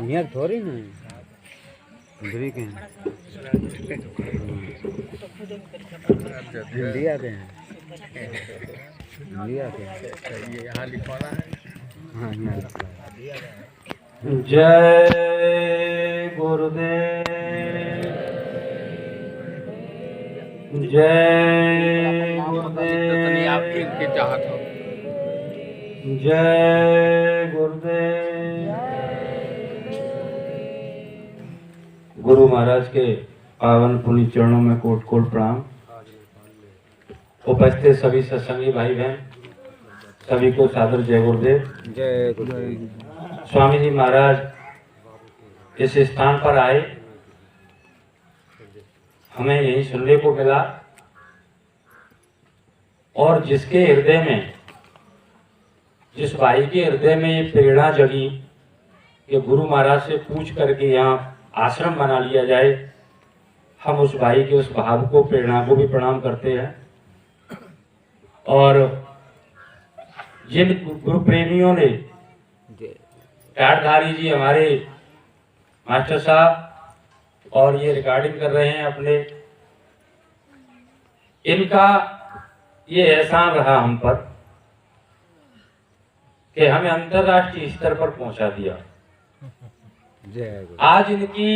Near थोड़ी ना हिंदी के हिंदी आते हैं हिंदी आते हैं ये यहाँ लिखवाना है। हाँ यहाँ जय गुरुदेव जय गुरुदेव आप इनके चाहत हो। जय गुरुदेव। गुरु महाराज के पावन पुण्य चरणों में कोट कोट प्रणाम। उपस्थित सभी सत्संगी भाई बहन सभी को सादर जय गुरुदेव। जय गुरुदेव। स्वामी जी महाराज इस स्थान पर आए, हमें यही सुनने को मिला और जिसके हृदय में, जिस भाई के हृदय में ये प्रेरणा जगी कि गुरु महाराज से पूछ करके यहाँ आश्रम बना लिया जाए, हम उस भाई के उस भाव को, प्रेरणा को भी प्रणाम करते हैं। और जिन गुरु प्रेमियों ने, टाटधारी जी हमारे मास्टर साहब, और ये रिकॉर्डिंग कर रहे हैं अपने, इनका ये एहसान रहा हम पर कि हमें अंतर्राष्ट्रीय स्तर पर पहुंचा दिया। आज इनकी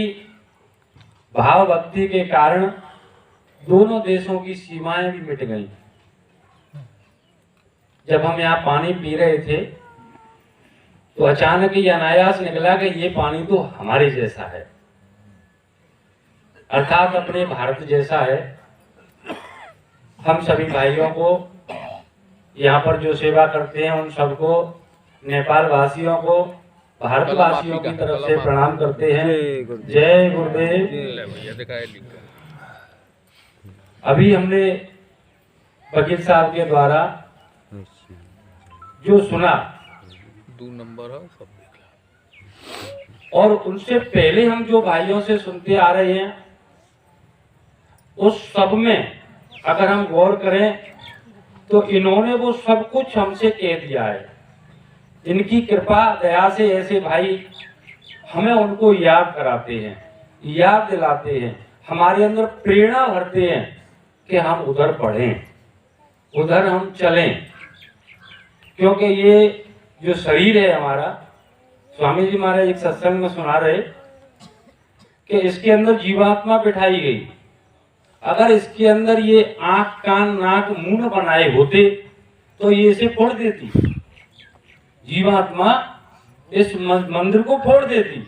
भाव भक्ति के कारण दोनों देशों की सीमाएं भी मिट गई। जब हम यहाँ पानी पी रहे थे तो अचानक ही अनायास निकला कि ये पानी तो हमारे जैसा है, अर्थात अपने भारत जैसा है। हम सभी भाइयों को यहाँ पर जो सेवा करते हैं उन सबको, नेपाल वासियों को, भारतवासियों की तरफ से प्रणाम करते हैं। जय गुरुदेव। अभी हमने वकील साहब के द्वारा जो सुना 2 नंबर हो सब देख और उनसे पहले हम जो भाइयों से सुनते आ रहे हैं उस सब में अगर हम गौर करें तो इन्होंने वो सब कुछ हमसे कह दिया है। इनकी कृपा दया से ऐसे भाई हमें उनको याद कराते हैं, याद दिलाते हैं, हमारे अंदर प्रेरणा भरते हैं कि हम उधर पढ़ें, उधर हम चलें। क्योंकि ये जो शरीर है हमारा, स्वामी जी महाराज एक सत्संग में सुना रहे कि इसके अंदर जीवात्मा बिठाई गई। अगर इसके अंदर ये आंख कान नाक मुंह बनाए होते तो ये इसे फोड़ देती, जीवात्मा इस मंदिर को फोड़ देती।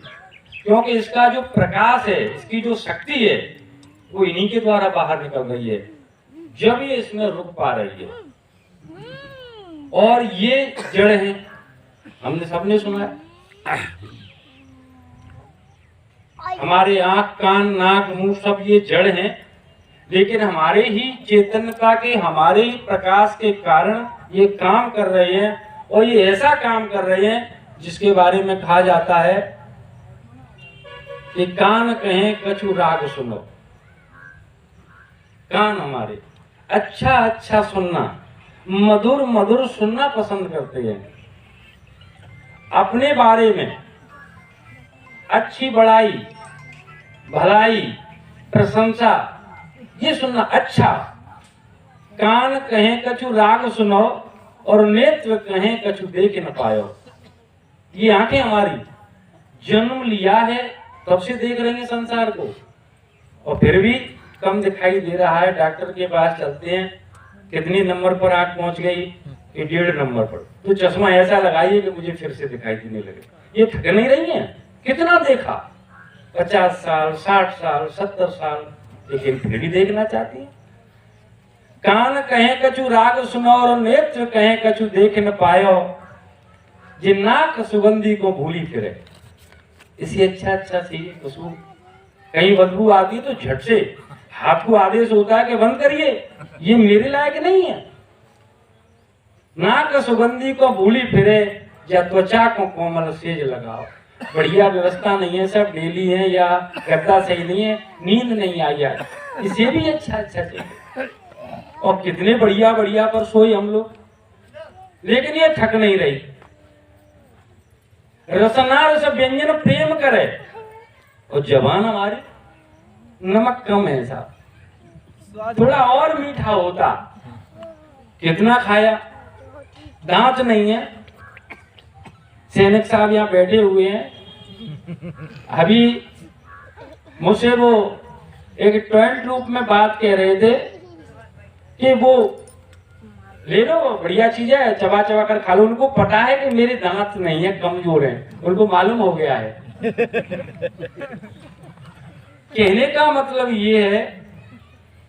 क्योंकि इसका जो प्रकाश है, इसकी जो शक्ति है, वो इन्हीं के द्वारा बाहर निकल रही है जब ये इसमें रुक पा रही है। और ये जड़ है, हमने सबने सुना है। हमारे आंख कान नाक मुंह सब ये जड़ हैं, लेकिन हमारे ही चेतनता के, हमारे ही प्रकाश के कारण ये काम कर रहे हैं। और ये ऐसा काम कर रहे हैं जिसके बारे में कहा जाता है कि कान कहें कछु राग सुनो। कान हमारे अच्छा अच्छा सुनना, मधुर मधुर सुनना पसंद करते हैं। अपने बारे में अच्छी बड़ाई, भलाई, प्रशंसा ये सुनना अच्छा। कान कहें कछु राग सुनो और नेत्र कहें कछु देख न पायो। ये आंखें हमारी जन्म लिया है तब से देख रही हैं संसार को, और फिर भी कम दिखाई दे रहा है। डॉक्टर के पास चलते हैं, कितने नंबर पर आंख पहुंच गई? 1.5 नंबर पर। तो चश्मा ऐसा लगाइए कि मुझे फिर से दिखाई देने लगे। ये थक नहीं रही है। कितना देखा, 50 साल 60 साल 70 साल, लेकिन फिर भी देखना चाहती है। कान कहें कछु राग सुनो और नेत्र कहें कछु देख न पायो, जे नाक सुगंधी को भूली फिरे। इसी अच्छा सी खुशबू, कहीं बदबू आती तो झट से हाथ को आदेश होता है कि बंद करिए, ये मेरे लायक नहीं है। नाक सुगंधी को भूली फिरे, या त्वचा को कोमल सेज लगाओ। बढ़िया व्यवस्था नहीं है, सब डेली है, या गद्दा सही नहीं है, नींद नहीं आई है, इसे भी अच्छा चाहिए। और कितने बढ़िया बढ़िया पर सोए हम लोग, लेकिन ये थक नहीं रही। रसना रस व्यंजन प्रेम करे, और जबान हमारी नमक कम है साहब, थोड़ा और मीठा होता। कितना खाया, दांत नहीं है। सैनिक साहब यहाँ बैठे हुए हैं, अभी मुझसे वो एक ट्वेंट रूप में बात कह रहे थे कि वो ले लो, बढ़िया चीज है, चबा चबा कर खा लो। उनको पता है कि मेरे दांत नहीं है, कमजोर हैं, उनको मालूम हो गया है। कहने का मतलब ये है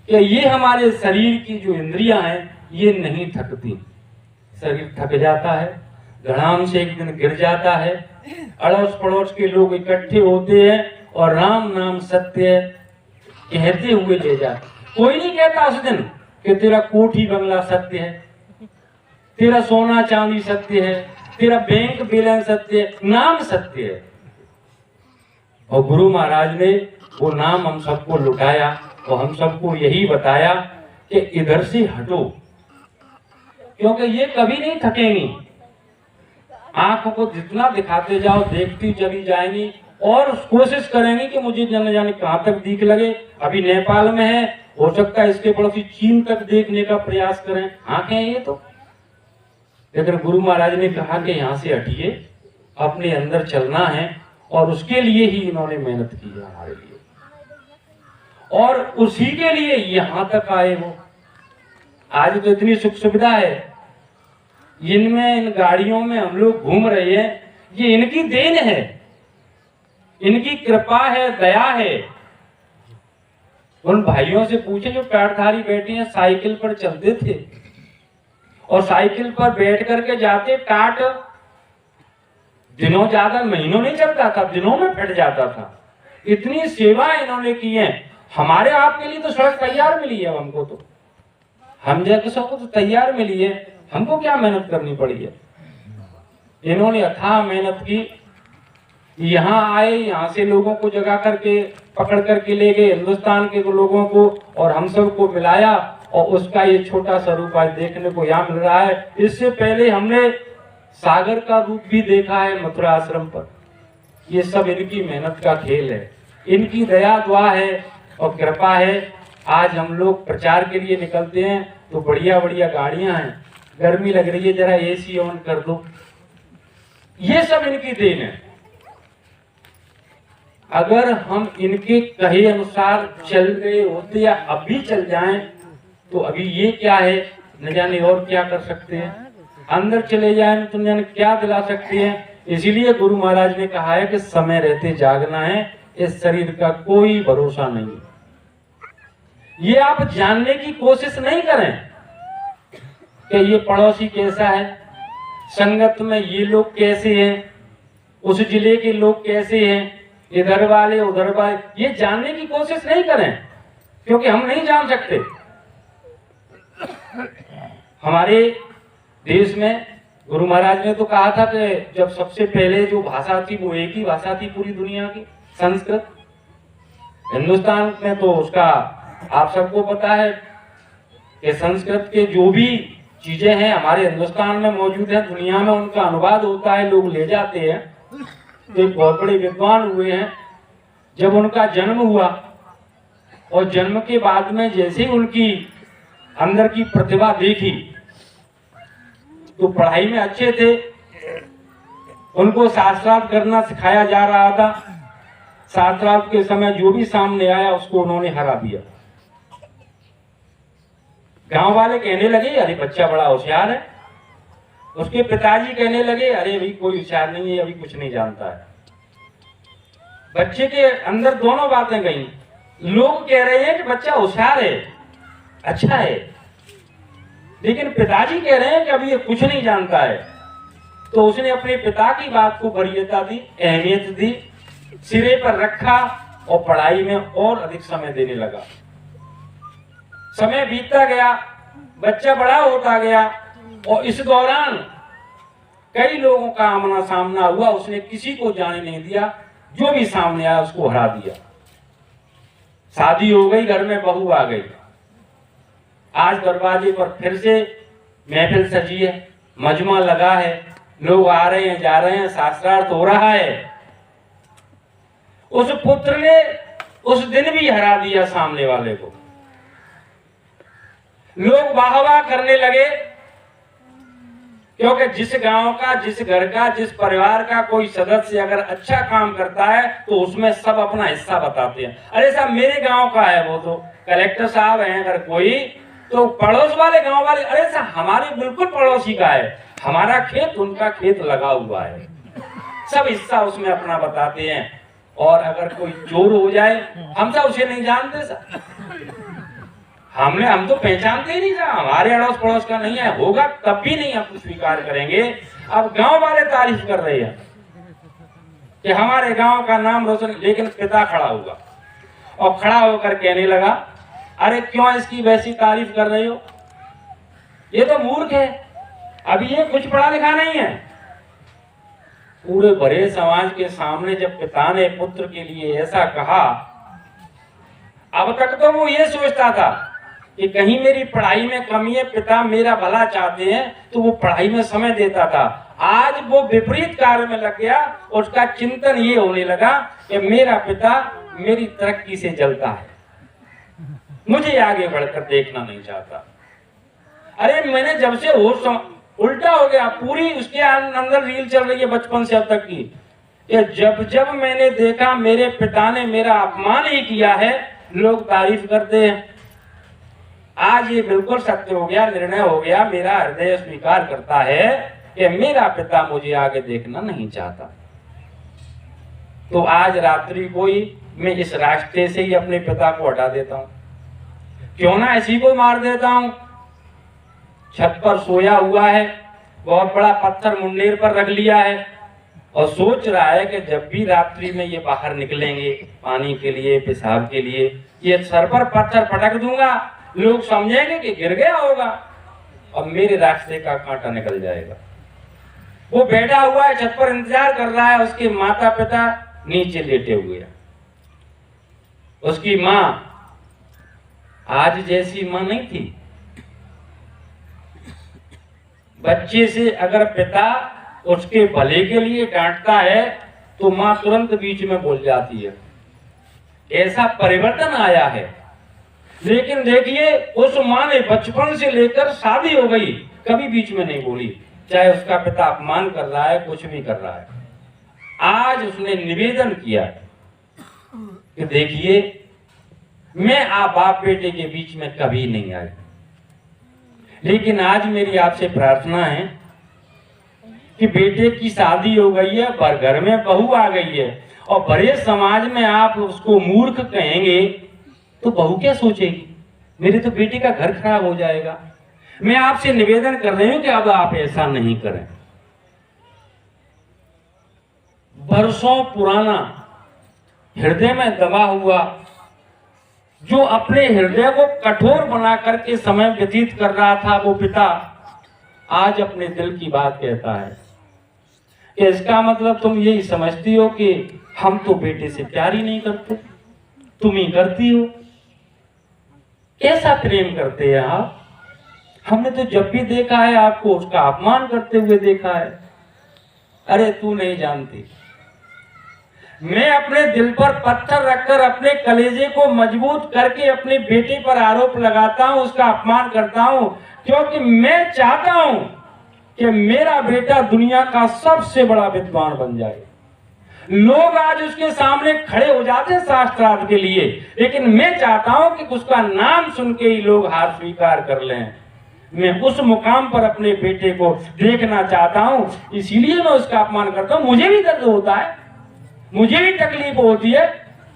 कि ये हमारे शरीर की जो इंद्रियां हैं ये नहीं थकती। शरीर थक जाता है, धड़ाम से एक दिन गिर जाता है, अड़ोस पड़ोस के लोग इकट्ठे होते हैं और राम नाम सत्य कहते हुए ले जाते। कोई नहीं कहता उस दिन कि तेरा कोठी बंगला सत्य है, तेरा सोना चांदी सत्य है, तेरा बैंक बैलेंस सत्य है, नाम सत्य है। और गुरु महाराज ने वो नाम हम सबको लुटाया और हम सबको यही बताया कि इधर से हटो, क्योंकि ये कभी नहीं थकेंगी। आंखों को जितना दिखाते जाओ देखती चली जाएंगी और कोशिश करेंगे कि मुझे जाने जाने कहां तक दिख लगे। अभी नेपाल में है, हो सकता है इसके पड़ोसी चीन तक देखने का प्रयास करें। आंखें हैं ये तो, लेकिन गुरु महाराज ने कहा कि यहाँ से हटिए, अपने अंदर चलना है, और उसके लिए ही इन्होंने मेहनत की है हमारे लिए, और उसी के लिए यहां तक आए वो। आज तो इतनी सुख सुविधा है, इनमें इन गाड़ियों में हम लोग घूम रहे हैं, ये इनकी देन है, इनकी कृपा है, दया है। उन भाइयों से पूछे जो पैरधारी बैठे हैं, साइकिल पर चलते थे और साइकिल पर बैठ करके जाते, टाट दिनों ज्यादा महीनों नहीं चलता था, दिनों में फट जाता था। इतनी सेवा इन्होंने की है। हमारे आपके लिए तो सड़क तैयार मिली है, हमको तो, हम जैसे सबको तो तैयार मिली है, हमको क्या मेहनत करनी पड़ी है। इन्होंने अथाह मेहनत की, यहाँ आए, यहाँ से लोगों को जगा करके पकड़ करके ले गए, हिंदुस्तान के लोगों को, और हम सबको मिलाया, और उसका ये छोटा सा रूप आज देखने को यहाँ मिल रहा है। इससे पहले हमने सागर का रूप भी देखा है मथुरा आश्रम पर। ये सब इनकी मेहनत का खेल है, इनकी दया दुआ है और कृपा है। आज हम लोग प्रचार के लिए निकलते हैं तो बढ़िया बढ़िया गाड़ियां हैं, गर्मी लग रही है जरा एसी ऑन कर दो, ये सब इनकी देन है। अगर हम इनके कहे अनुसार चल गए होते या अभी चल जाएं तो अभी ये क्या है न जाने और क्या कर सकते हैं, अंदर चले जाएं तो न जाने क्या दिला सकते हैं। इसीलिए गुरु महाराज ने कहा है कि समय रहते जागना है, इस शरीर का कोई भरोसा नहीं। ये आप जानने की कोशिश नहीं करें कि ये पड़ोसी कैसा है, संगत में ये लोग कैसे हैं, उस जिले के लोग कैसे हैं, इधर वाले उधर वाले, ये जानने की कोशिश नहीं करें, क्योंकि हम नहीं जान सकते। हमारे देश में गुरु महाराज ने तो कहा था कि जब सबसे पहले जो भाषा थी वो एक ही भाषा थी पूरी दुनिया की, संस्कृत। हिंदुस्तान में तो उसका आप सबको पता है कि संस्कृत के जो भी चीजें हैं हमारे हिंदुस्तान में मौजूद है, दुनिया में उनका अनुवाद होता है, लोग ले जाते हैं। तो एक बहुत बड़े विद्वान हुए हैं, जब उनका जन्म हुआ और जन्म के बाद में जैसे ही उनकी अंदर की प्रतिभा देखी तो पढ़ाई में अच्छे थे, उनको शास्त्रार्थ करना सिखाया जा रहा था। शास्त्रार्थ के समय जो भी सामने आया उसको उन्होंने हरा दिया। गांव वाले कहने लगे अरे बच्चा बड़ा होशियार है, उसके पिताजी कहने लगे अरे अभी कोई होशियार नहीं है, अभी कुछ नहीं जानता है। बच्चे के अंदर दोनों बातें गई, लोग कह रहे हैं कि बच्चा होशियार है, अच्छा है, लेकिन पिताजी कह रहे हैं कि अभी ये कुछ नहीं जानता है। तो उसने अपने पिता की बात को वरीयता दी, अहमियत दी, सिरे पर रखा और पढ़ाई में और अधिक समय देने लगा। समय बीतता गया, बच्चा बड़ा होता गया और इस दौरान कई लोगों का आमना सामना हुआ, उसने किसी को जाने नहीं दिया, जो भी सामने आया उसको हरा दिया। शादी हो गई, घर में बहू आ गई, आज दरवाजे पर फिर से महफिल सजी है, मजमा लगा है, लोग आ रहे हैं जा रहे हैं, शास्त्रार्थ हो रहा है। उस पुत्र ने उस दिन भी हरा दिया सामने वाले को। लोग वाहवाह करने लगे, क्योंकि जिस गांव का, जिस घर का, जिस परिवार का कोई सदस्य अगर अच्छा काम करता है तो उसमें सब अपना हिस्सा बताते हैं। अरे साहब मेरे गांव का है, वो तो कलेक्टर साहब हैं अगर कोई, तो पड़ोस वाले गांव वाले, अरे साहब हमारे बिल्कुल पड़ोसी का है, हमारा खेत उनका खेत लगा हुआ है, सब हिस्सा उसमें अपना बताते हैं। और अगर कोई चोर हो जाए, हम सब उसे नहीं जानते सर, हम तो पहचानते ही नहीं सर, हमारे अड़ोस पड़ोस का नहीं है, होगा तब भी नहीं हम स्वीकार करेंगे। अब गांव वाले तारीफ कर रहे हैं कि हमारे गांव का नाम रोशन, लेकिन पिता खड़ा हुआ और खड़ा होकर कहने लगा, अरे क्यों इसकी वैसी तारीफ कर रहे हो, ये तो मूर्ख है, अभी ये कुछ पढ़ा लिखा नहीं है। पूरे बड़े समाज के सामने जब पिता ने पुत्र के लिए ऐसा कहा, अब तक तो वो ये सोचता था कि कहीं मेरी पढ़ाई में कमी है, पिता मेरा भला चाहते हैं तो वो पढ़ाई में समय देता था। आज वो विपरीत कार्य में लग गया, उसका चिंतन ये होने लगा कि मेरा पिता मेरी तरक्की से जलता है, मुझे आगे बढ़कर देखना नहीं चाहता। अरे मैंने जब से होश उल्टा हो गया, पूरी उसके अंदर रील चल रही है बचपन से अब तक की, कि जब जब मैंने देखा मेरे पिता ने मेरा अपमान ही किया है, लोग तारीफ करते हैं। आज ये बिल्कुल सत्य हो गया, निर्णय हो गया, मेरा हृदय स्वीकार करता है कि मेरा पिता मुझे आगे देखना नहीं चाहता। तो आज रात्रि को ही मैं इस रास्ते से ही अपने पिता को हटा देता हूँ, क्यों ना इसी को मार देता हूँ। छत पर सोया हुआ है, बहुत बड़ा पत्थर मुंडेर पर रख लिया है और सोच रहा है कि जब भी रात्रि में ये बाहर निकलेंगे पानी के लिए, पेशाब के लिए, ये सर पर पत्थर पटक दूंगा, लोग समझेंगे कि गिर गया होगा और मेरे रास्ते का कांटा निकल जाएगा। वो बैठा हुआ है छत पर, इंतजार कर रहा है, उसके माता पिता नीचे लेटे हुए हैं। उसकी माँ आज जैसी माँ नहीं थी। बच्चे से अगर पिता उसके भले के लिए डांटता है तो माँ तुरंत बीच में बोल जाती है, ऐसा परिवर्तन आया है। लेकिन देखिए उस माँ ने बचपन से लेकर शादी हो गई कभी बीच में नहीं बोली, चाहे उसका पिता अपमान कर रहा है, कुछ भी कर रहा है। आज उसने निवेदन किया कि देखिए मैं आप बाप बेटे के बीच में कभी नहीं आई, लेकिन आज मेरी आपसे प्रार्थना है कि बेटे की शादी हो गई है, पर घर में बहू आ गई है और बड़े समाज में आप उसको मूर्ख कहेंगे तो बहू क्या सोचेगी, मेरे तो बेटे का घर खराब हो जाएगा। मैं आपसे निवेदन कर रही हूं कि अब आप ऐसा नहीं करें। बरसों पुराना हृदय में दबा हुआ, जो अपने हृदय को कठोर बना करके समय व्यतीत कर रहा था वो पिता आज अपने दिल की बात कहता है कि इसका मतलब तुम यही समझती हो कि हम तो बेटे से प्यार ही नहीं करते, तुम ही करती हो। कैसा प्रेम करते हैं आप? हमने तो जब भी देखा है आपको उसका अपमान करते हुए देखा है। अरे तू नहीं जानती, मैं अपने दिल पर पत्थर रखकर अपने कलेजे को मजबूत करके अपने बेटे पर आरोप लगाता हूं, उसका अपमान करता हूं, क्योंकि मैं चाहता हूं कि मेरा बेटा दुनिया का सबसे बड़ा विद्वान बन जाए। लोग आज उसके सामने खड़े हो जाते हैं शास्त्रार्थ के लिए, लेकिन मैं चाहता हूं कि उसका नाम सुन के ही लोग हार स्वीकार कर लें। मैं उस मुकाम पर अपने बेटे को देखना चाहता हूं, इसीलिए मैं उसका अपमान करता हूं। मुझे भी दर्द होता है, मुझे भी तकलीफ होती है,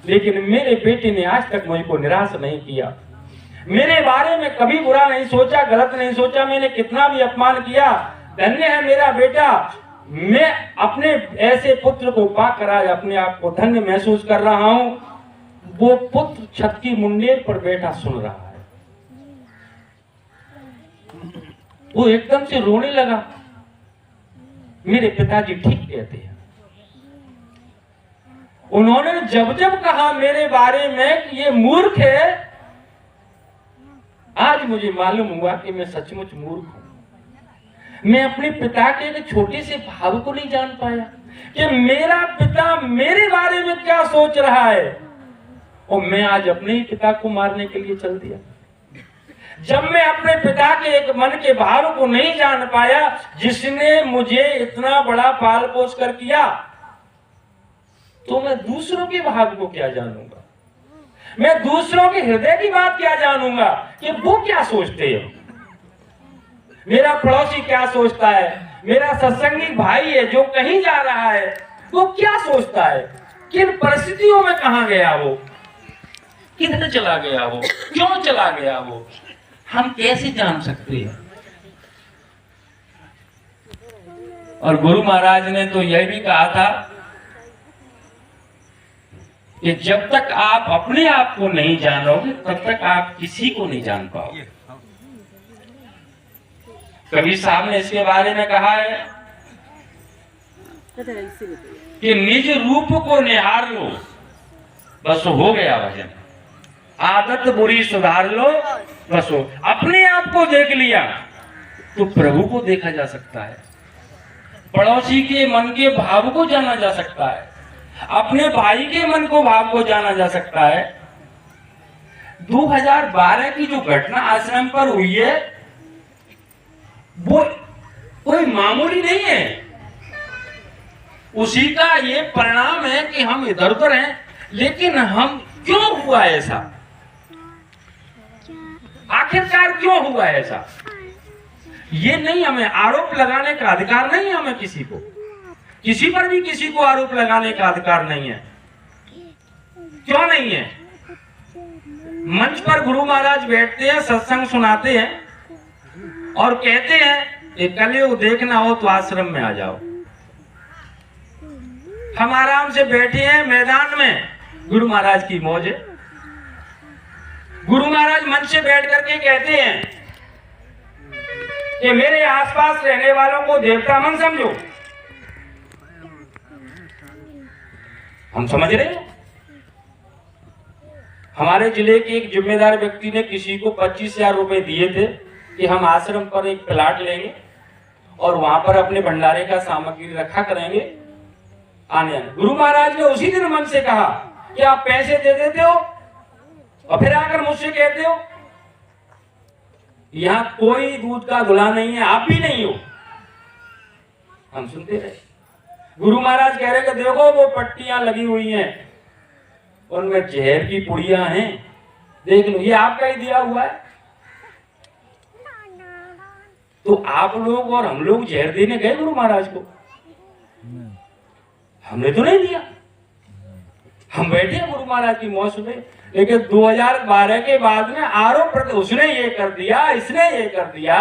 लेकिन मेरे बेटे ने आज तक मुझको निराश नहीं किया, मेरे बारे में कभी बुरा नहीं सोचा, गलत नहीं सोचा। मैंने कितना भी अपमान किया, धन्य है मेरा बेटा। मैं अपने ऐसे पुत्र को पाकर आज अपने आप को धन्य महसूस कर रहा हूं। वो पुत्र छत की मुंडेर पर बैठा सुन रहा है, वो एकदम से रोने लगा। मेरे पिताजी ठीक कहते हैं, उन्होंने जब जब कहा मेरे बारे में कि ये मूर्ख है, आज मुझे मालूम हुआ कि मैं सचमुच मूर्ख हूं। मैं अपने पिता के एक छोटे से भाव को नहीं जान पाया कि मेरा पिता मेरे बारे में क्या सोच रहा है, और मैं आज अपने ही पिता को मारने के लिए चल दिया। जब मैं अपने पिता के एक मन के भाव को नहीं जान पाया, जिसने मुझे इतना बड़ा पाल पोस कर किया, तो मैं दूसरों के भाव को क्या जानूंगा? मैं दूसरों के हृदय की बात क्या जानूंगा कि वो क्या सोचते हैं? मेरा पड़ोसी क्या सोचता है? मेरा सत्संगी भाई है जो कहीं जा रहा है, वो क्या सोचता है? किन परिस्थितियों में कहां गया वो, किधर चला गया वो, क्यों चला गया वो, हम कैसे जान सकते हैं? और गुरु महाराज ने तो यह भी कहा था कि जब तक आप अपने आप को नहीं जानोगे तब तक आप किसी को नहीं जान पाओगे। कबीर साहब ने इसके बारे में कहा है कि निज रूप को निहार लो, बस हो गया भजन। आदत बुरी सुधार लो, बस हो। अपने आप को देख लिया तो प्रभु को देखा जा सकता है, पड़ोसी के मन के भाव को जाना जा सकता है, अपने भाई के मन को भाव को जाना जा सकता है। 2012 की जो घटना आश्रम पर हुई है वो कोई मामूली नहीं है। उसी का ये परिणाम है कि हम इधर उधर हैं, लेकिन हम क्यों हुआ ऐसा, आखिरकार क्यों हुआ ऐसा, ये नहीं, हमें आरोप लगाने का अधिकार नहीं है। हमें किसी को, किसी पर भी किसी को आरोप लगाने का अधिकार नहीं है। क्यों नहीं है? मंच पर गुरु महाराज बैठते हैं, सत्संग सुनाते हैं और कहते हैं कि कलयुग देखना हो तो आश्रम में आ जाओ। हम आराम से बैठे हैं मैदान में, गुरु महाराज की मौज है। गुरु महाराज मंच से बैठ करके कहते हैं कि मेरे आसपास रहने वालों को देवता मन समझो। हम समझ रहे हैं? हमारे जिले के एक जिम्मेदार व्यक्ति ने किसी को 25,000 रुपए दिए थे कि हम आश्रम पर एक प्लाट लेंगे और वहां पर अपने भंडारे का सामग्री रखा करेंगे आने आने। गुरु महाराज ने उसी दिन मन से कहा कि आप पैसे दे देते हो और फिर आकर मुझसे कहते हो यहां कोई दूध का धुला नहीं है, आप भी नहीं हो। हम सुनते रहे। गुरु महाराज कह रहे कि देखो वो पट्टियां लगी हुई हैं, उनमें जहर की पुड़ियां हैं, देख लो, ये आपका ही दिया हुआ है। तो आप लोग और हम लोग जहर देने गए गुरु महाराज को? हमने तो नहीं दिया। हम बैठे गुरु महाराज की मौज सुने, लेकिन 2012 के बाद में आरोप उसने ये कर दिया, इसने ये कर दिया।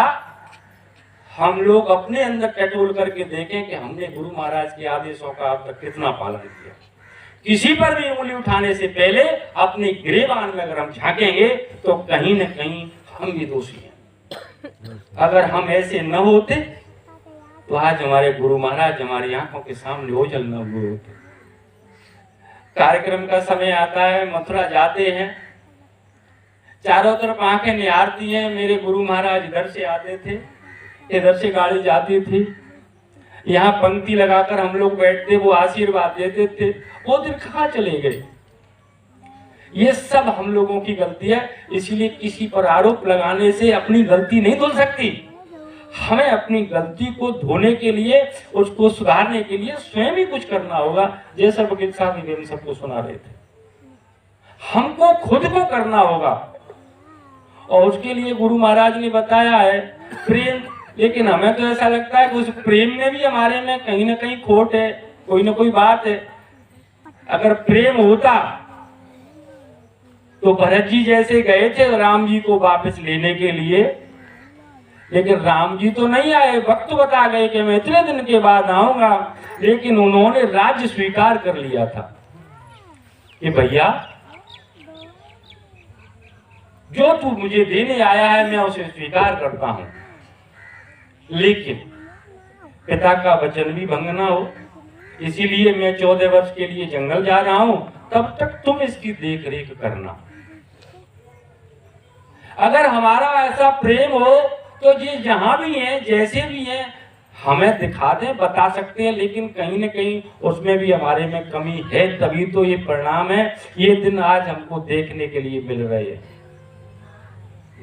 हम लोग अपने अंदर टटोल करके देखें कि हमने गुरु महाराज के आदेशों का अब तक कितना पालन किया। किसी पर भी उंगली उठाने से पहले अपने गिरेबान में अगर हम झांकेंगे तो कहीं न कहीं हम भी दोषी हैं। अगर हम ऐसे न होते तो आज हमारे गुरु महाराज हमारी आंखों के सामने ओझल न हुए होते। कार्यक्रम का समय आता है, मथुरा जाते हैं, चारों तरफ आंखें निहारती हैं। मेरे गुरु महाराज इधर से आते थे, इधर से गाड़ी जाती थी, यहाँ पंक्ति लगाकर हम लोग बैठते, वो आशीर्वाद देते थे। वो दिन कहाँ चले गए? ये सब हम लोगों की गलती है। इसलिए किसी पर आरोप लगाने से अपनी गलती नहीं धुल सकती। हमें अपनी गलती को धोने के लिए, उसको सुधारने के लिए स्वयं ही कुछ करना होगा। जैसा वकील साहब ने सबको सुना रहे थे, हमको खुद को करना होगा। और उसके लिए गुरु महाराज ने बताया है प्रेम। लेकिन हमें तो ऐसा लगता है कि उस प्रेम में भी हमारे में कहीं ना कहीं खोट है, कोई ना कोई बात है। अगर प्रेम होता तो भरत जी जैसे गए थे राम जी को वापस लेने के लिए, लेकिन राम जी तो नहीं आए। वक्त बता गए कि मैं इतने दिन के बाद आऊंगा, लेकिन उन्होंने राज्य स्वीकार कर लिया था कि भैया जो तू मुझे देने आया है मैं उसे स्वीकार करता हूं, लेकिन पिता का वचन भी भंग ना हो। इसीलिए मैं 14 वर्ष के लिए जंगल जा रहा हूं, तब तक तुम इसकी देख रेख करना। अगर हमारा ऐसा प्रेम हो तो ये जहां भी हैं, जैसे भी हैं, हमें दिखा दें, बता सकते हैं, लेकिन कहीं न कहीं उसमें भी हमारे में कमी है, तभी तो ये परिणाम है, ये दिन आज हमको देखने के लिए मिल रहे हैं।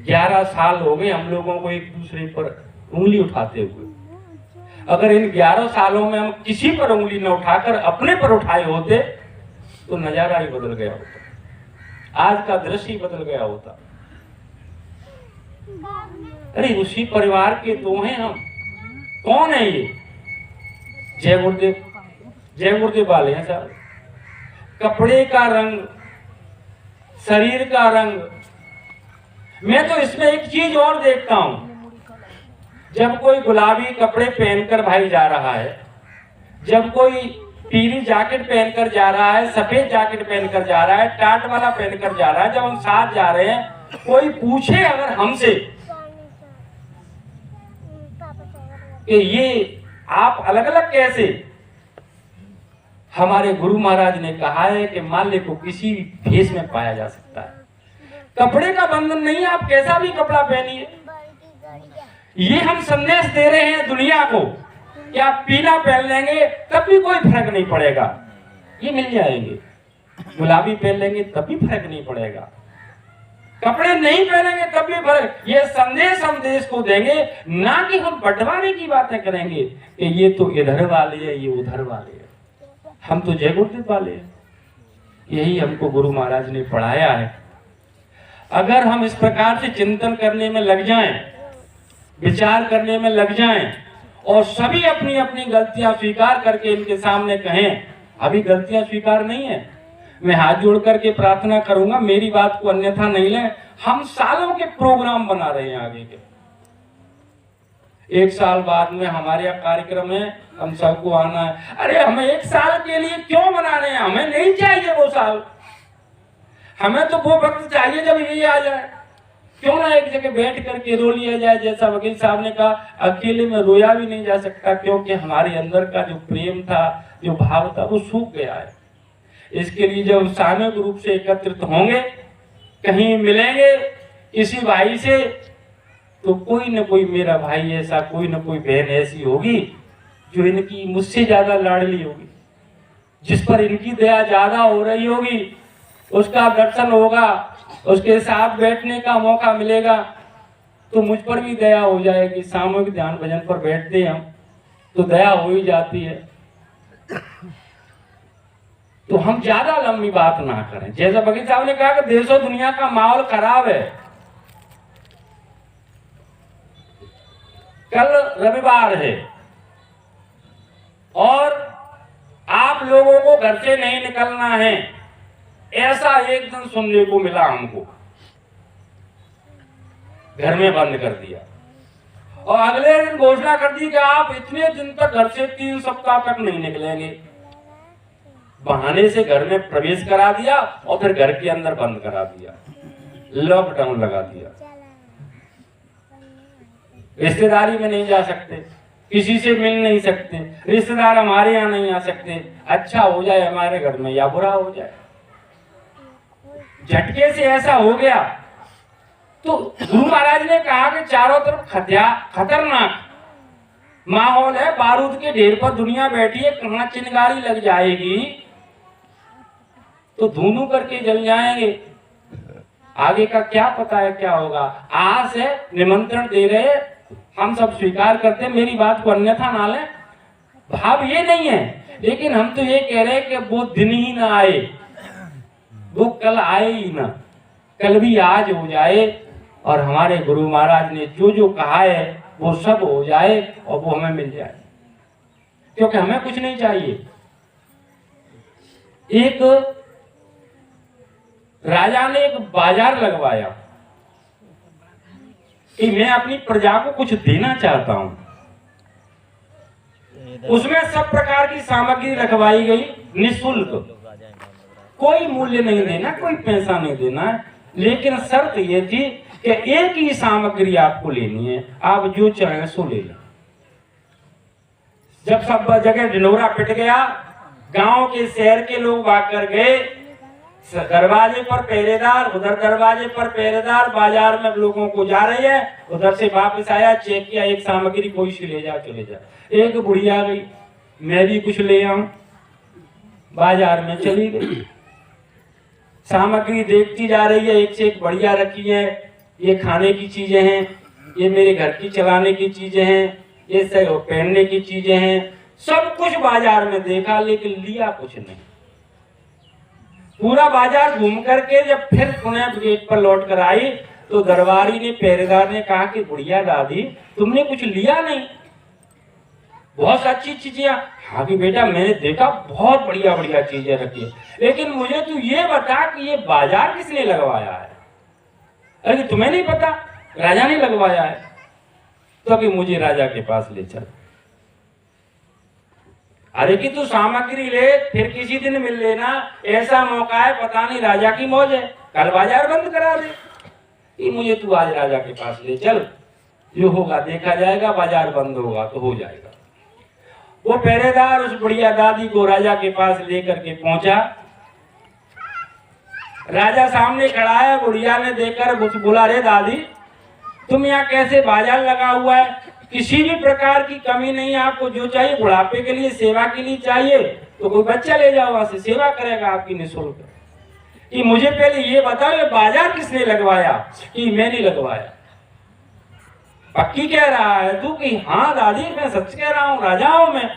11 साल हो गए हम लोगों को एक दूसरे पर उंगली उठाते हुए। अगर इन 11 सालों में हम किसी पर उंगली न उठाकर अपने पर उठाए होते तो नजारा ही बदल गया होता, आज का दृश्य ही बदल गया होता। अरे उसी परिवार के दो हैं हम। कौन है ये? जय गुरुदेव वाले हैं साहब। कपड़े का रंग, शरीर का रंग, मैं तो इसमें एक चीज और देखता हूं, जब कोई गुलाबी कपड़े पहनकर भाई जा रहा है, जब कोई पीली जैकेट पहनकर जा रहा है, सफेद जैकेट पहनकर जा रहा है, टाट वाला पहनकर जा रहा है, जब हम साथ जा रहे हैं, कोई पूछे अगर हमसे कि ये आप अलग अलग कैसे, हमारे गुरु महाराज ने कहा है कि माल्य को किसी भी भेष में पाया जा सकता है। कपड़े का बंधन नहीं है, आप कैसा भी कपड़ा पहनिए। ये हम संदेश दे रहे हैं दुनिया को कि आप पीला पहन लेंगे तब भी कोई फर्क नहीं पड़ेगा, ये मिल जाएंगे। गुलाबी पहन लेंगे तब भी फर्क नहीं पड़ेगा, कपड़े नहीं पहनेंगे तब भी फर्क। ये संदेश हम देश को देंगे, ना कि हम बंटवारे की बातें करेंगे कि ये तो इधर वाले है, ये उधर वाले है। हम तो जय गुरुदेव वाले हैं, यही हमको गुरु महाराज ने पढ़ाया है। अगर हम इस प्रकार से चिंतन करने में लग जाएं, विचार करने में लग जाएं और सभी अपनी अपनी गलतियां स्वीकार करके इनके सामने कहें, अभी गलतियां स्वीकार नहीं है, मैं हाथ जोड़ करके प्रार्थना करूंगा, मेरी बात को अन्यथा नहीं लें। हम सालों के प्रोग्राम बना रहे हैं आगे के, 1 साल बाद में हमारे यहाँ कार्यक्रम है, हम सबको आना है। अरे हमें 1 साल के लिए क्यों बना रहे हैं? हमें नहीं चाहिए वो साल, हमें तो वो वक्त चाहिए जब ये आ जाए। क्यों ना एक जगह बैठ करके रो लिया जाए, जैसा वकील साहब ने कहा, अकेले में रोया भी नहीं जा सकता, क्योंकि हमारे अंदर का जो प्रेम था, जो भाव था, वो सूख गया है। इसके लिए जब सामूहिक रूप से एकत्रित होंगे, कहीं मिलेंगे किसी भाई से, तो कोई न कोई मेरा भाई ऐसा, कोई न कोई बहन ऐसी होगी जो इनकी मुझसे ज्यादा लाडली होगी, जिस पर इनकी दया ज्यादा हो रही होगी, उसका दर्शन होगा, उसके साथ बैठने का मौका मिलेगा, तो मुझ पर भी दया हो जाएगी। सामूहिक ध्यान भजन पर बैठते हम तो दया हो ही जाती है। तो हम ज्यादा लंबी बात ना करें। जैसा वकील साहब ने कहा कि देश और दुनिया का माहौल खराब है। कल रविवार है और आप लोगों को घर से नहीं निकलना है, ऐसा एक दिन सुनने को मिला हमको। घर में बंद कर दिया और अगले दिन घोषणा कर दी कि आप इतने दिन तक घर से 3 सप्ताह तक नहीं निकलेंगे। बहाने से घर में प्रवेश करा दिया और फिर घर के अंदर बंद करा दिया, लॉकडाउन लगा दिया। रिश्तेदारी में नहीं जा सकते, किसी से मिल नहीं सकते, रिश्तेदार हमारे यहाँ नहीं आ सकते। अच्छा हो जाए हमारे घर में या बुरा हो जाए, झटके से ऐसा हो गया। तो गुरु महाराज ने कहा कि चारों तरफ खतरनाक माहौल है, बारूद के ढेर पर दुनिया बैठी है, कहाँ चिंगारी लग जाएगी तो धुनु करके जल जाएंगे। आगे का क्या पता है क्या होगा। आज है निमंत्रण दे रहे, हम सब स्वीकार करते हैं, मेरी बात को अन्यथा ना लें, भाव ये नहीं है, लेकिन हम तो ये कह रहे हैं कि वो दिन ही ना आए, वो कल आए ही ना, कल भी आज हो जाए और हमारे गुरु महाराज ने जो जो कहा है वो सब हो जाए और वो हमें मिल जाए, क्योंकि हमें कुछ नहीं चाहिए। एक राजा ने एक बाजार लगवाया कि मैं अपनी प्रजा को कुछ देना चाहता हूं। उसमें सब प्रकार की सामग्री रखवाई गई निःशुल्क, कोई मूल्य नहीं देना, कोई पैसा नहीं देना, लेकिन शर्त यह थी कि एक ही सामग्री आपको लेनी है, आप जो चाहें सो ले लें। जब सब जगह ढिंढोरा पिट गया, गांव के शहर के लोग आकर गए दरवाजे पर पहरेदार, उधर दरवाजे पर पहरेदार, बाजार में लोगों को जा रही है, उधर से वापस आया, चेक किया, एक सामग्री कोई सी ले जाओ, चले जाओ। एक बुढ़िया गई, मैं भी कुछ ले आऊं, बाजार में चली गई, सामग्री देखती जा रही है, एक से एक बढ़िया रखी है, ये खाने की चीजें हैं, ये मेरे घर की चलाने की चीजें हैं, ये सब पहनने की चीजें हैं, सब कुछ बाजार में देखा लेकिन लिया कुछ नहीं। पूरा बाजार घूम करके जब फिर पुनः गेट पर लौट कर आई तो दरबारी ने, पहरेदार ने कहा कि बुढ़िया दादी तुमने कुछ लिया नहीं, बहुत अच्छी चीजें। हाँ कि बेटा मैंने देखा बहुत बढ़िया बढ़िया चीजें रखी है, लेकिन मुझे तू ये बता कि ये बाजार किसने लगवाया है? अरे तुम्हें नहीं पता? राजा ने लगवाया है। तो कि मुझे राजा के पास ले चल। अरे कि तू सामग्री ले, फिर किसी दिन मिल लेना, ऐसा मौका है, पता नहीं राजा की मौज है, कल बाजार बंद करा दे। कि मुझे तू आज राजा के पास ले चल, जो होगा देखा जाएगा, बाजार बंद होगा तो हो जाएगा। वो पहरेदार उस बुढ़िया दादी को राजा के पास लेकर के पहुंचा। राजा सामने खड़ा है, बुढ़िया ने देखकर बोला, रे दादी तुम यहाँ कैसे? बाजार लगा हुआ है, किसी भी प्रकार की कमी नहीं है, आपको जो चाहिए बुढ़ापे के लिए, सेवा के लिए चाहिए तो कोई बच्चा ले जाओ, वहां से सेवा करेगा आपकी निःशुल्क। कि मुझे पहले ये बताओ ये बाजार किसने लगवाया? कि मैंने लगवाया। पक्की कह रहा है तू? कि हाँ दादी मैं सच कह रहा हूँ, राजा हूं मैं।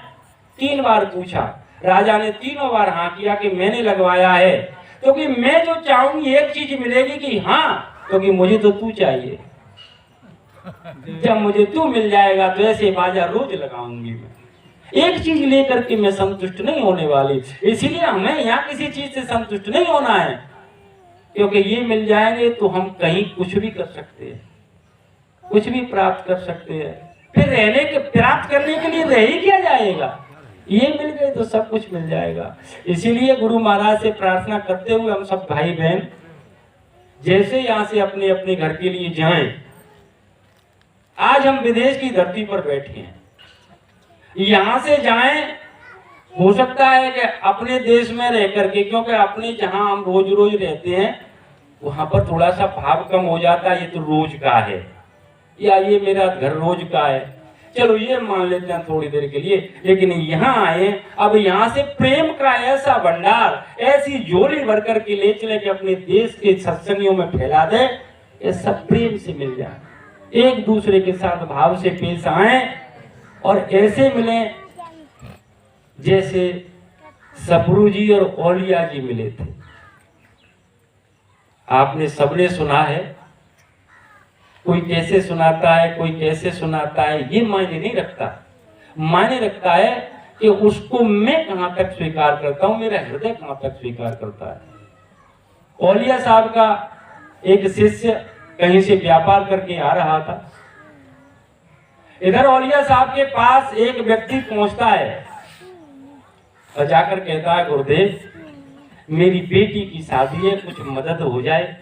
3 बार पूछा, राजा ने तीनों बार हाँ किया कि मैंने लगवाया है। तो कि मैं जो चाहूंगी एक चीज मिलेगी कि हाँ, तो कि मुझे तो तू चाहिए, जब मुझे तू मिल जाएगा तो ऐसे बाजार रोज लगाऊंगी मैं। एक चीज लेकर के मैं संतुष्ट नहीं होने वाली, इसीलिए हमें यहाँ किसी चीज से संतुष्ट नहीं होना है, क्योंकि ये मिल जाएंगे तो हम कहीं कुछ भी कर सकते हैं, कुछ भी प्राप्त कर सकते हैं। फिर रहने के, प्राप्त करने के लिए रह ही क्या जाएगा? ये मिल गए तो सब कुछ मिल जाएगा। इसीलिए गुरु महाराज से प्रार्थना करते हुए हम सब भाई बहन जैसे यहाँ से अपने अपने घर के लिए जाएं। आज हम विदेश की धरती पर बैठे हैं, यहाँ से जाएं, हो सकता है कि अपने देश में रह करके, क्योंकि अपने जहां हम रोज रोज रहते हैं वहां पर थोड़ा सा भाव कम हो जाता है, ये तो रोज का है या ये मेरा घर रोज का है, चलो ये मान लेते हैं थोड़ी देर के लिए। लेकिन यहाँ आए, अब यहाँ से प्रेम का ऐसा भंडार, ऐसी झोली भर करके ले चले कि अपने देश के सत्संगियों में फैला दे, ये सब प्रेम से मिल जाए, एक दूसरे के साथ भाव से पेश आए और ऐसे मिले जैसे सपरू जी और औलिया जी मिले थे। आपने सबने सुना है, कोई कैसे सुनाता है, कोई कैसे सुनाता है, ये मायने नहीं रखता। मायने रखता है कि उसको मैं कहां तक स्वीकार करता हूं, मेरा हृदय कहां तक स्वीकार करता है। औलिया साहब का एक शिष्य कहीं से व्यापार करके आ रहा था। इधर औलिया साहब के पास एक व्यक्ति पहुंचता है और जाकर कहता है, गुरुदेव मेरी बेटी की शादी है, कुछ मदद हो जाए।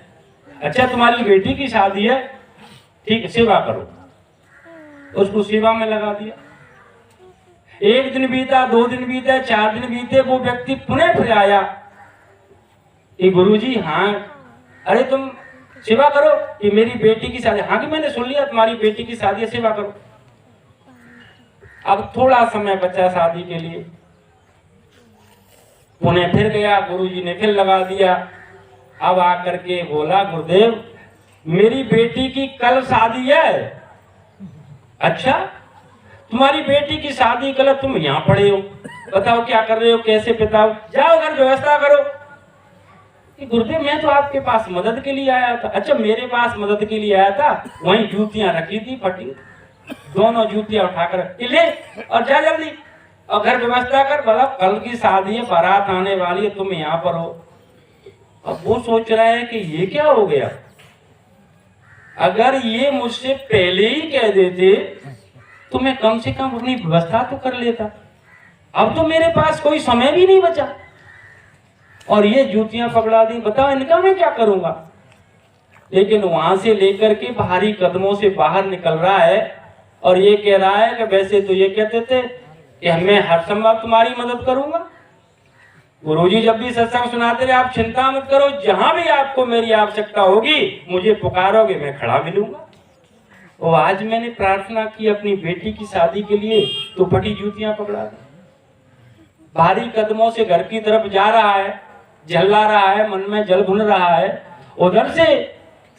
अच्छा तुम्हारी बेटी की शादी है, ठीक है सेवा करो। उसको सेवा में लगा दिया। 1 दिन बीता, 2 दिन बीते, 4 दिन बीते, वो व्यक्ति पुनः फिर आया कि गुरुजी हाँ, अरे तुम सेवा करो कि मेरी बेटी की शादी। हाँ कि मैंने सुन लिया तुम्हारी बेटी की शादी है, सेवा करो। अब थोड़ा समय बचा शादी के लिए, पुनः फिर गया, गुरुजी ने फिर लगा दिया। अब आकर के बोला, गुरुदेव मेरी बेटी की कल शादी है। अच्छा तुम्हारी बेटी की शादी कल, तुम यहाँ पड़े हो, बताओ क्या कर रहे हो, कैसे बताओ, जाओ घर व्यवस्था करो। गुरुदेव मैं तो आपके पास मदद के लिए आया था। अच्छा मेरे पास मदद के लिए आया था, वहीं जूतियां रखी थी फटी, दोनों जूतियां उठाकर ले और जा जल्दी और घर व्यवस्था कर, बोला कल की शादी है, बारात आने वाली है, तुम यहाँ पर हो। अब वो सोच रहे हैं कि ये क्या हो गया, अगर ये मुझसे पहले ही कह देते तो मैं कम से कम अपनी व्यवस्था तो कर लेता। अब तो मेरे पास कोई समय भी नहीं बचा और ये जूतियां पकड़ा दी, बताओ इनका मैं क्या करूंगा। लेकिन वहां से लेकर के भारी कदमों से बाहर निकल रहा है और ये कह रहा है कि वैसे तो ये कहते थे कि मैं हर संभव तुम्हारी मदद करूंगा, गुरुजी जब भी सत्संग सुनाते रहे, आप चिंता मत करो, जहां भी आपको मेरी आवश्यकता होगी मुझे पुकारोगे, मैं खड़ा मिलूंगा। और आज मैंने प्रार्थना की अपनी बेटी की शादी के लिए, तो फटी जूतियां पकड़ा दी। भारी कदमों से घर की तरफ जा रहा है, झल्ला रहा है, मन में जल भुन रहा है। उधर से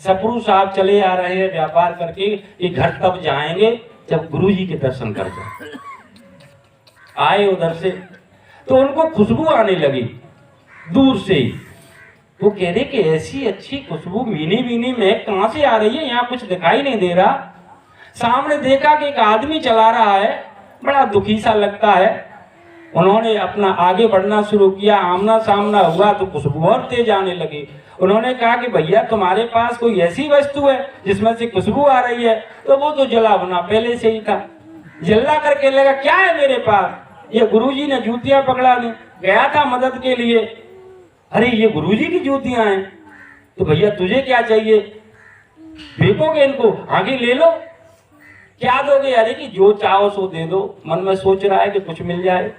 सपरू साहब चले आ रहे हैं व्यापार करके कि घर तब जाएंगे जब गुरुजी के दर्शन कर जाए। आए उधर से तो उनको खुशबू आने लगी दूर से ही। वो कह रहे कि ऐसी अच्छी खुशबू मीनी मीनी में कहां से आ रही है, यहाँ कुछ दिखाई नहीं दे रहा। सामने देखा कि एक आदमी चला रहा है, बड़ा दुखी सा लगता है। उन्होंने अपना आगे बढ़ना शुरू किया, आमना सामना हुआ तो खुशबू और तेज आने लगी। उन्होंने कहा कि भैया तुम्हारे पास कोई ऐसी वस्तु है जिसमें से खुशबू आ रही है? तो वो तो जला बना पहले से ही था। जल्ला करके लगा क्या है मेरे पास? ये गुरुजी ने जूतियां पकड़ा ली, गया था मदद के लिए। अरे ये गुरुजी की जूतियां हैं, तो भैया तुझे क्या चाहिए? फेंकोगे इनको? आगे ले लो। क्या दोगे? अरे कि जो चाहो सो दे दो। मन में सोच रहा है कि कुछ मिल जाए।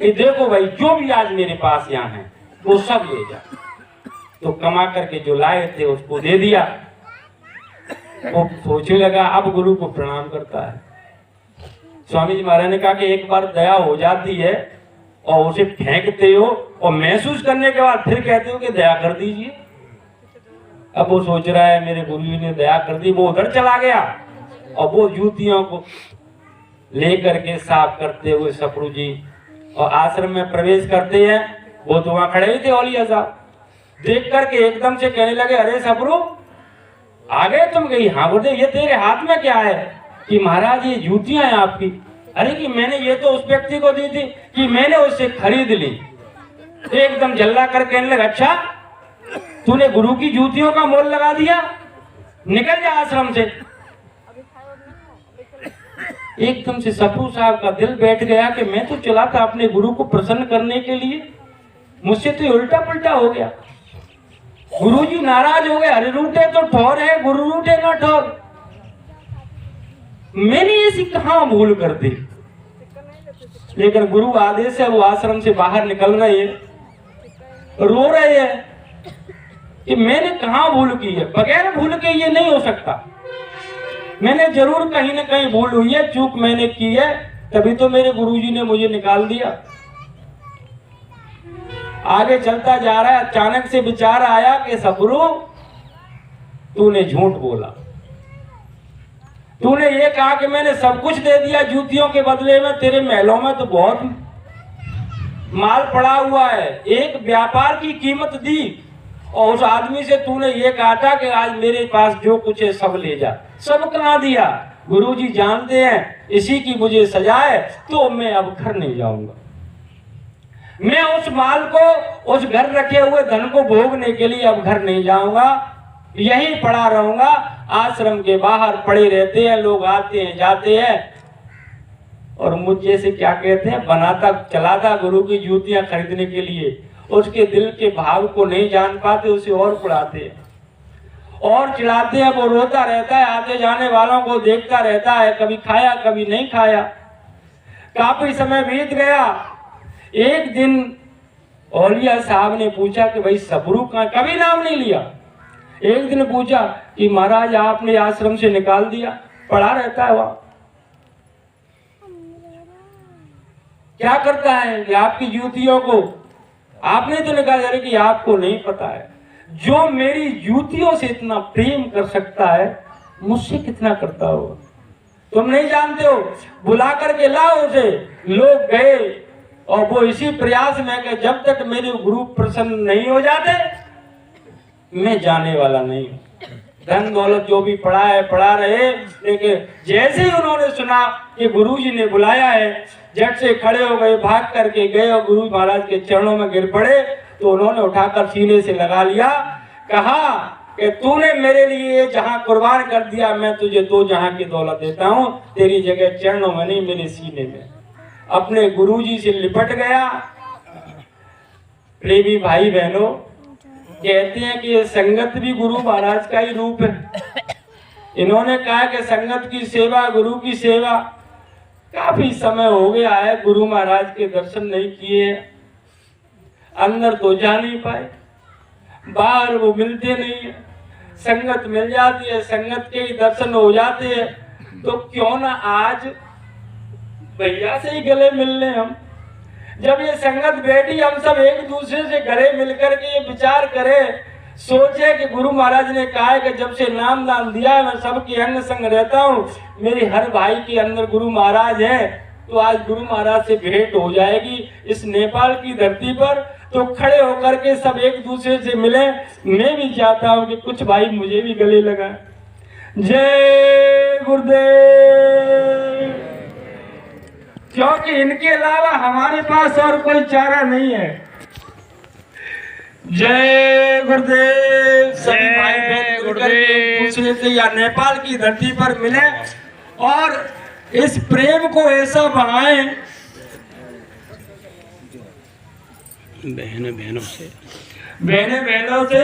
कि देखो भाई जो भी आज मेरे पास यहाँ है वो सब ले जा। तो कमा करके जो लाए थे उसको दे दिया। वो सोचने लगा अब गुरु को प्रणाम करता है। स्वामी जी महाराज ने कहा कि एक बार दया हो जाती है और उसे फेंकते हो और महसूस करने के बाद फिर कहते हो कि दया कर दीजिए। अब वो सोच रहा है मेरे गुरु जी ने दया कर दी। वो उधर चला गया और वो जूतियों को लेकर के साफ करते हुए सपरू जी और आश्रम में प्रवेश करते हैं। वो तो वहां खड़े ही थे औलिया साहब। देख करके एकदम से कहने लगे अरे सपरू आ गए तुम? गई हाँ बोले ये तेरे हाथ में क्या है? कि महाराज ये जूतियां हैं आपकी। अरे कि मैंने ये तो उस व्यक्ति को दी थी कि मैंने उससे खरीद ली। एकदम जल्ला कर कहने लगा अच्छा तूने गुरु की जूतियों का मोल लगा दिया, निकल जा आश्रम से। एकदम से सपरू साहब का दिल बैठ गया कि मैं तो चला था अपने गुरु को प्रसन्न करने के लिए, मुझसे तो उल्टा पुल्टा हो गया। गुरुजी नाराज हो गए। अरे रूठे तो ठोर है, गुरु रूठे ना ठोर। मैंने ऐसी कहां भूल कर दी? लेकिन गुरु आदेश है वो आश्रम से बाहर निकल रहे हैं, रो रहे हैं कि मैंने कहां भूल की है। बगैर भूल के ये नहीं हो सकता। मैंने जरूर कहीं ना कहीं भूल हुई है, चूक मैंने की है, तभी तो मेरे गुरुजी ने मुझे निकाल दिया। आगे चलता जा रहा है, अचानक से विचार आया कि सपरू तूने झूठ बोला। तूने ये कहा कि मैंने सब कुछ दे दिया जूतियों के बदले में, तेरे महलों में तो बहुत माल पड़ा हुआ है। एक व्यापार की कीमत दी और उस आदमी से तूने ये कहा था कि आज मेरे पास जो कुछ है सब ले जा। सब कहाँ दिया? गुरुजी जानते हैं इसी की मुझे सजा है, तो मैं अब घर नहीं जाऊंगा। मैं उस माल को, उस घर रखे हुए धन को भोगने के लिए अब घर नहीं जाऊंगा, यही पड़ा रहूंगा। आश्रम के बाहर पड़े रहते हैं लोग, आते हैं जाते हैं और मुझ जैसे क्या कहते हैं बनाता चलाता गुरु की जूतियां खरीदने के लिए। उसके दिल के भाव को नहीं जान पाते, उसे और पढ़ाते हैं और चिढ़ाते हैं। वो रोता रहता है, आते जाने वालों को देखता रहता है, कभी खाया कभी नहीं खाया। काफी समय बीत गया। एक दिन औलिया साहब ने पूछा कि भाई सपरू का कभी नाम नहीं लिया। एक दिन पूछा कि महाराज आपने आश्रम से निकाल दिया, पड़ा रहता है वहां, क्या करता है? कि आपकी जूतियों को आपने तो निकाल दिया कि आपको नहीं पता है। जो मेरी जूतियों से इतना प्रेम कर सकता है मुझसे कितना करता होगा तुम नहीं जानते हो। बुला करके लाओ उसे। लोग गए और वो इसी प्रयास में कि जब तक मेरे गुरु प्रसन्न नहीं हो जाते मैं जाने वाला नहीं हूं। धन दौलत जो भी पड़ा है पड़ा रहे। लेकिन जैसे ही उन्होंने सुना कि गुरुजी ने बुलाया है, झट से खड़े हो गए, भाग करके गए और गुरु महाराज के चरणों में गिर पड़े। तो उन्होंने उठाकर सीने से लगा लिया, कहा कि तूने मेरे लिए जहां कुर्बान कर दिया, मैं तुझे 2 जहां की दौलत देता हूं। तेरी जगह चरणों में नहीं, मेरे सीने में। अपने गुरुजी से लिपट गया। प्रेमी भाई बहनों, कहते हैं कि ये संगत भी गुरु महाराज का ही रूप है। इन्होंने कहा कि संगत की सेवा गुरु की सेवा। काफी समय हो गया है गुरु महाराज के दर्शन नहीं किए। अंदर तो जा नहीं पाए, बाहर वो मिलते नहीं है, संगत मिल जाती है, संगत के ही दर्शन हो जाते हैं। तो क्यों ना आज भैया से ही गले मिल लें हम। जब ये संगत बैठी, हम सब एक दूसरे से गले मिलकर के ये विचार करें, सोचे कि गुरु महाराज ने कहा है कि जब से नाम दान दिया है मैं सबके अंग संग रहता हूँ, मेरे हर भाई के अंदर गुरु महाराज है, तो आज गुरु महाराज से भेंट हो जाएगी इस नेपाल की धरती पर। तो खड़े होकर के सब एक दूसरे से मिले। मैं भी चाहता हूँ कि कुछ भाई मुझे भी गले लगाएं। जय गुरुदेव। क्योंकि इनके अलावा हमारे पास और कोई चारा नहीं है। जय गुरुदेव। सभी भाई बहन मिलकर के एक दूसरे से या नेपाल की धरती पर मिले और इस प्रेम को ऐसा बढ़ाएं। बहनों से बहनों से